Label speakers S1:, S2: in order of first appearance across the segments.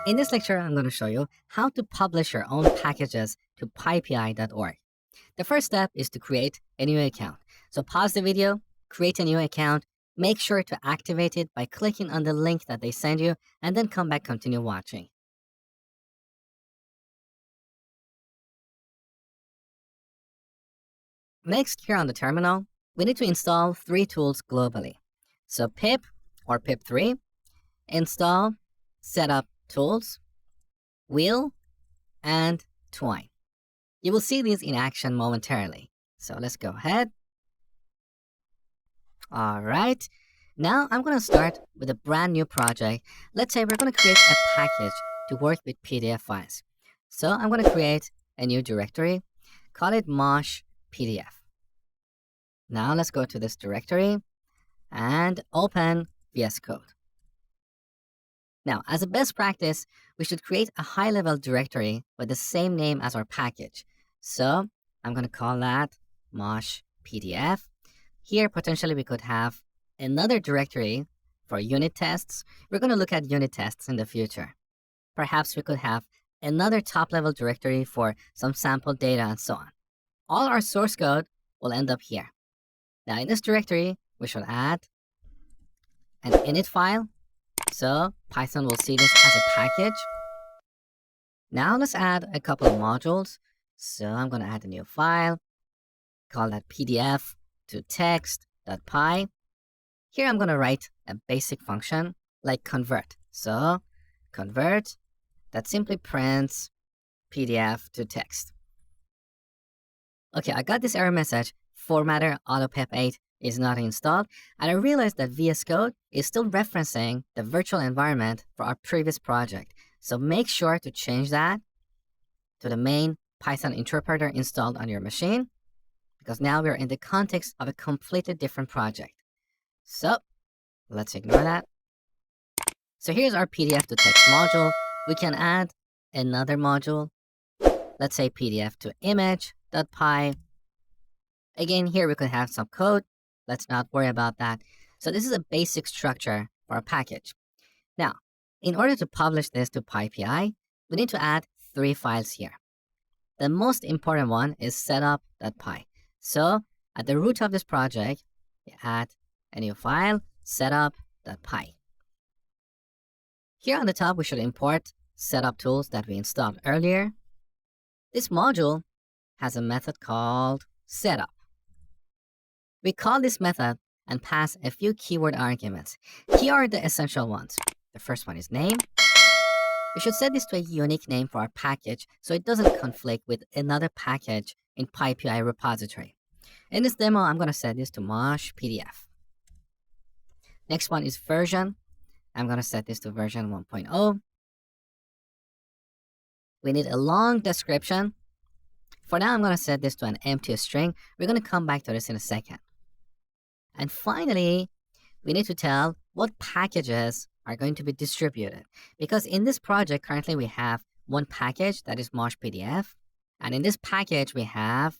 S1: In this lecture, I'm going to show you how to publish your own packages to PyPI.org. The first step is to create a new account. So pause the video, create a new account, make sure to activate it by clicking on the link that they send you, and then come back, continue watching. Next, here on the terminal, we need to install 3 tools globally. So pip or pip3, install, setup tools, wheel, and twine. You will see these in action momentarily. So let's go ahead. All right. Now I'm going to start with a brand new project. Let's say we're going to create a package to work with PDF files. So I'm going to create a new directory, call it Mosh PDF. Now let's go to this directory and open VS Code. Now, as a best practice, we should create a high-level directory with the same name as our package. So I'm going to call that Mosh PDF. Here, potentially, we could have another directory for unit tests. We're going to look at unit tests in the future. Perhaps we could have another top-level directory for some sample data and so on. All our source code will end up here. Now, in this directory, we should add an init file. So Python will see this as a package. Now let's add a couple of modules. So I'm going to add a new file, call that PDF to text.py. Here I'm going to write a basic function like convert. So convert that simply prints PDF to text. Okay, I got this error message, formatter AutoPEP8 is not installed, and I realized that VS Code is still referencing the virtual environment for our previous project. So make sure to change that to the main Python interpreter installed on your machine, because now we're in the context of a completely different project. So let's ignore that. So here's our PDF to text module. We can add another module. Let's say PDF to image.py. Again, here we could have some code. Let's not worry about that. So this is a basic structure for a package. Now, in order to publish this to PyPI, we need to add 3 files here. The most important one is setup.py. So at the root of this project, we add a new file, setup.py. Here on the top, we should import setup tools that we installed earlier. This module has a method called setup. We call this method and pass a few keyword arguments. Here are the essential ones. The first one is name. We should set this to a unique name for our package so it doesn't conflict with another package in PyPI repository. In this demo, I'm going to set this to Mosh PDF. Next one is version. I'm going to set this to version 1.0. We need a long description. For now, I'm going to set this to an empty string. We're going to come back to this in a second. And finally, we need to tell what packages are going to be distributed. Because in this project, currently we have one package that is Mosh PDF. And in this package, we have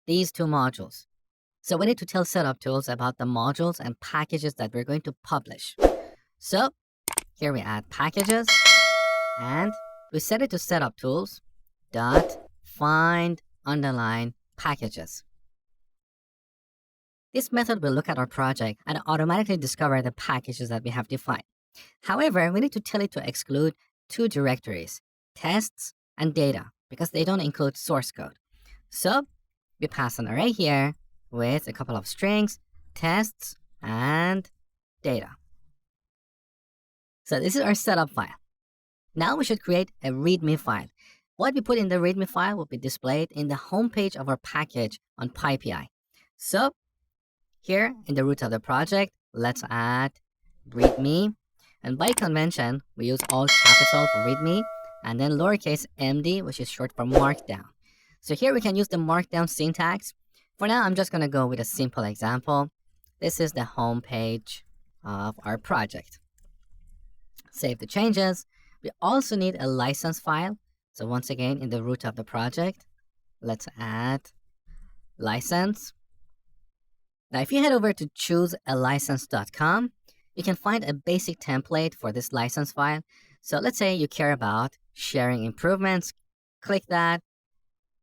S1: these 2 modules. So we need to tell setup tools about the modules and packages that we're going to publish. So here we add packages, and we set it to setup tools dot find underline packages. This method will look at our project and automatically discover the packages that we have defined. However, we need to tell it to exclude 2 directories, tests and data, because they don't include source code. So we pass an array here with a couple of strings, tests and data. So this is our setup file. Now we should create a README file. What we put in the README file will be displayed in the homepage of our package on PyPI. So here in the root of the project, let's add README. And by convention, we use all capital for README and then lowercase md, which is short for markdown. So here we can use the markdown syntax. For now, I'm just going to go with a simple example. This is the homepage of our project. Save the changes. We also need a license file. So once again, in the root of the project, let's add license. Now, if you head over to choosealicense.com, you can find a basic template for this license file. So let's say you care about sharing improvements. Click that.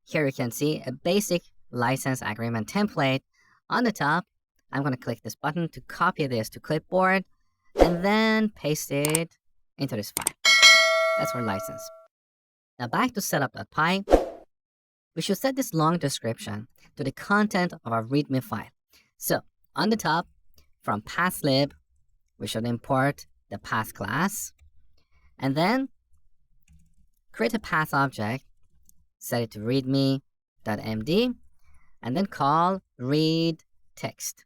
S1: Here you can see a basic license agreement template. On the top, I'm going to click this button to copy this to clipboard and then paste it into this file. That's for license. Now back to setup.py, we should set this long description to the content of our README file. So on the top, from pathlib, we should import the path class, and then create a path object, set it to readme.md, and then call read text.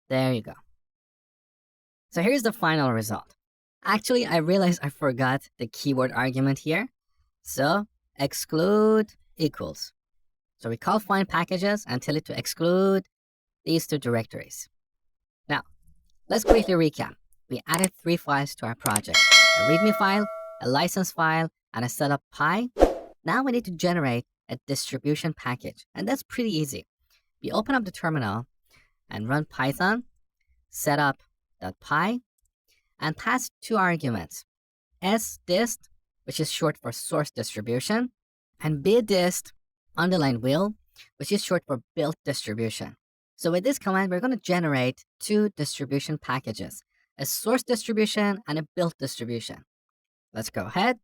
S1: There you go. So here's the final result. Actually, I realized I forgot the keyword argument here. So exclude equals. So we call find packages and tell it to exclude these two directories. Now, let's quickly recap. We added 3 files to our project: a README file, a license file, and a setup.py. Now we need to generate a distribution package, and that's pretty easy. We open up the terminal and run python setup.py and pass 2 arguments: sdist, which is short for source distribution, and bdist _will, which is short for built distribution. So with this command, we're going to generate 2 distribution packages: a source distribution and a built distribution. Let's go ahead.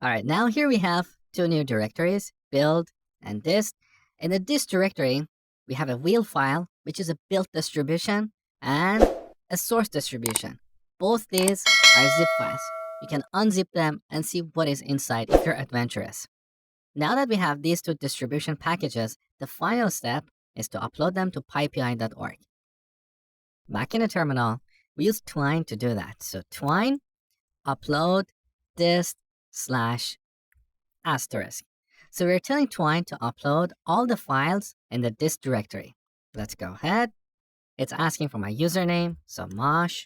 S1: All right, now here we have 2 new directories, build and dist. In the dist directory, we have a wheel file, which is a built distribution, and a source distribution. Both these are zip files. You can unzip them and see what is inside if you're adventurous. Now that we have these 2 distribution packages, the final step is to upload them to pypi.org. Back in the terminal, we use twine to do that. So twine upload dist /*. So we're telling twine to upload all the files in the dist directory. Let's go ahead. It's asking for my username, so mosh,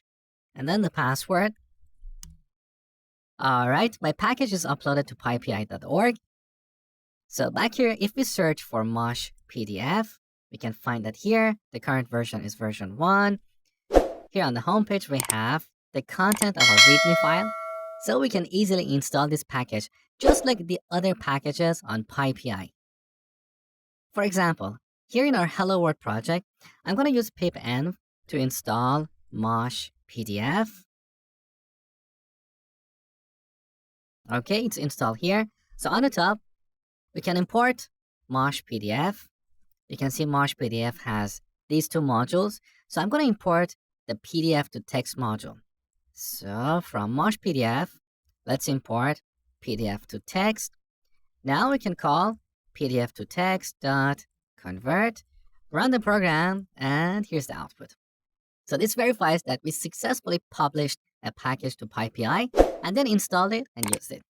S1: and then the password. All right, my package is uploaded to pypi.org. So back here, if we search for mosh PDF, we can find that here, the current version is version 1. Here on the homepage, we have the content of our README file. So we can easily install this package just like the other packages on PyPI. For example, here in our Hello World project, I'm going to use pipenv to install mosh PDF. Okay, it's installed here. So on the top, we can import mosh PDF. You can see mosh PDF has these 2 modules. So I'm going to import the PDF to text module. So from mosh PDF, let's import PDF to text. Now we can call PDF to text.convert, run the program, and here's the output. So this verifies that we successfully published a package to PyPI and then installed it and used it.